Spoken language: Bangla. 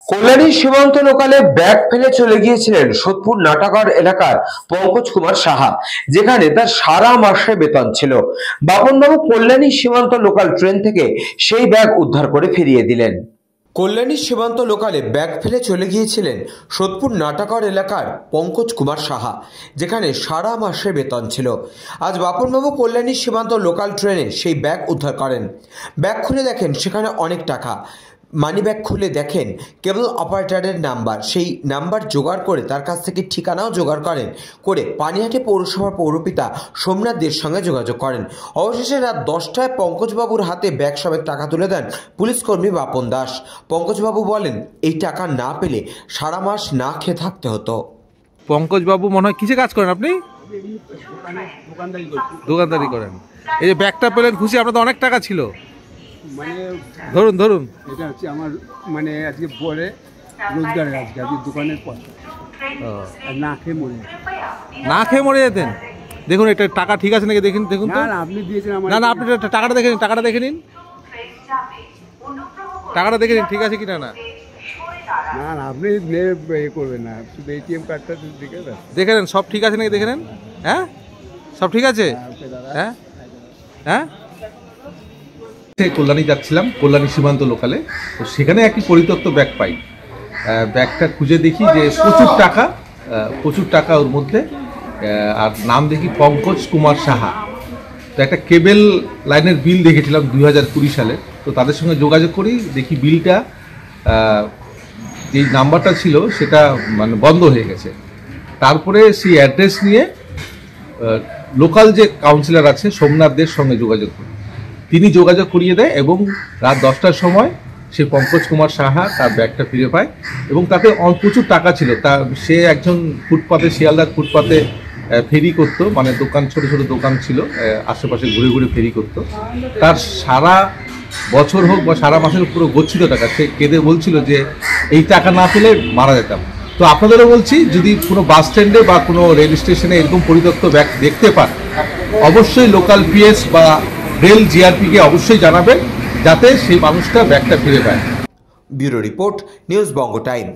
কল্যাণী সীমান্ত লোকালে ব্যাগ ফেলে চলে গিয়েছিলেন সোদপুর নাটাগড় এলাকার পঙ্কজ কুমার সাহা, যেখানে তার সারা মাসে বেতন ছিল। বাপনবাবু কল্যাণী সীমান্ত লোকাল ট্রেন থেকে সেই ব্যাগ উদ্ধার করে ফিরিয়ে দিলেন। কল্যাণী সীমান্ত লোকালে ব্যাগ ফেলে চলে গিয়েছিলেন সোদপুর নাটাগড় এলাকার পঙ্কজ কুমার সাহা, যেখানে সারা মাসে বেতন ছিল। আজ বাপনবাবু কল্যাণী সীমান্ত লোকাল ট্রেনে সেই ব্যাগ উদ্ধার করেন। ব্যাগ খুলে দেখেন সেখানে অনেক টাকা। মানি ব্যাগ খুলে দেখেন কেবল অপারেটরের নাম্বার, সেই নাম্বার জোগাড় করে তার কাছ থেকে ঠিকানাও জোগাড় করে পানিহাটি পৌরসভার পৌরপিতা সোমনাথ দের সঙ্গে যোগাযোগ করেন। অবশেষে রাত 10টায় পঙ্কজবাবুর হাতে ব্যাগ সমেত টাকা তুলে দেন পুলিশকর্মী বাপন দাস। পঙ্কজবাবু বলেন, এই টাকা না পেলে সারা মাস না খেয়ে থাকতে হতো। পঙ্কজবাবু মনে হয় কিসে কাজ করেন আপনি? দোকানদারি করেন। এই যে ব্যাগটা পেলেন খুশি? আপনার তো অনেক টাকা ছিল। মানে ধরুন এটা হচ্ছে আমার মানে আজকে পরে রোজগারের আজকে দোকানের পয়সা না খেয়ে মরে যেতেন। দেখুন এটা টাকা ঠিক আছে নাকি দেখুন তো। না আপনি দিয়েছেন আমার। না আপনি টাকাটা দেখে নিন, টাকাটা দেখে নিন, টাকাটা দেখে নিন ঠিক আছে কিনা। না আপনি করবেন না, শুধু এটিএম কার্ডটা দেখে নেন সব ঠিক আছে নাকি দেখে নেন। হ্যাঁ সব ঠিক আছে। হ্যাঁ হ্যাঁ কল্যাণী যাচ্ছিলাম, কল্যাণী সীমান্ত লোকালে, তো সেখানে একটি পরিত্যক্ত ব্যাগ পাই। ব্যাগটা খুঁজে দেখি যে প্রচুর টাকা ওর মধ্যে, আর নাম দেখি পঙ্কজ কুমার সাহা। তো একটা কেবল লাইনের বিল দেখেছিলাম 2020 সালে, তো তাদের সঙ্গে যোগাযোগ করি, দেখি বিলটা যে নাম্বারটা ছিল সেটা মানে বন্ধ হয়ে গেছে। তারপরে সেই অ্যাড্রেস নিয়ে লোকাল যে কাউন্সিলর আছে সোমনাথদের সঙ্গে যোগাযোগ করি, তিনি যোগাযোগ করিয়ে দেয় এবং রাত 10টার সময় সে পঙ্কজ কুমার সাহা তার ব্যাগটা ফিরে পায় এবং তাতে প্রচুর টাকা ছিল। সে একজন ফুটপাতে, শিয়ালদার ফুটপাতে ফেরি করতো, মানে দোকান ছোট ছোট দোকান ছিল, আশেপাশে ঘুরে ঘুরে ফেরি করতো। তার সারা বছর হোক বা সারা মাসের পুরো গচ্ছিত টাকা, সে কেঁদে বলছিল যে এই টাকা না পেলে মারা যেতাম। তো আপনাদেরও বলছি, যদি কোনো বাস স্ট্যান্ডে বা কোনো রেল স্টেশনে এরকম পরিত্যক্ত ব্যাগ দেখতে পান, অবশ্যই লোকাল পিএস বা রেল জিআরপিকে অবশ্যই জানাবেন, যাতে সেই মানুষটা ব্যাগটা ফিরে পায়। ব্যুরো রিপোর্ট, নিউজ বঙ্গ টাইম।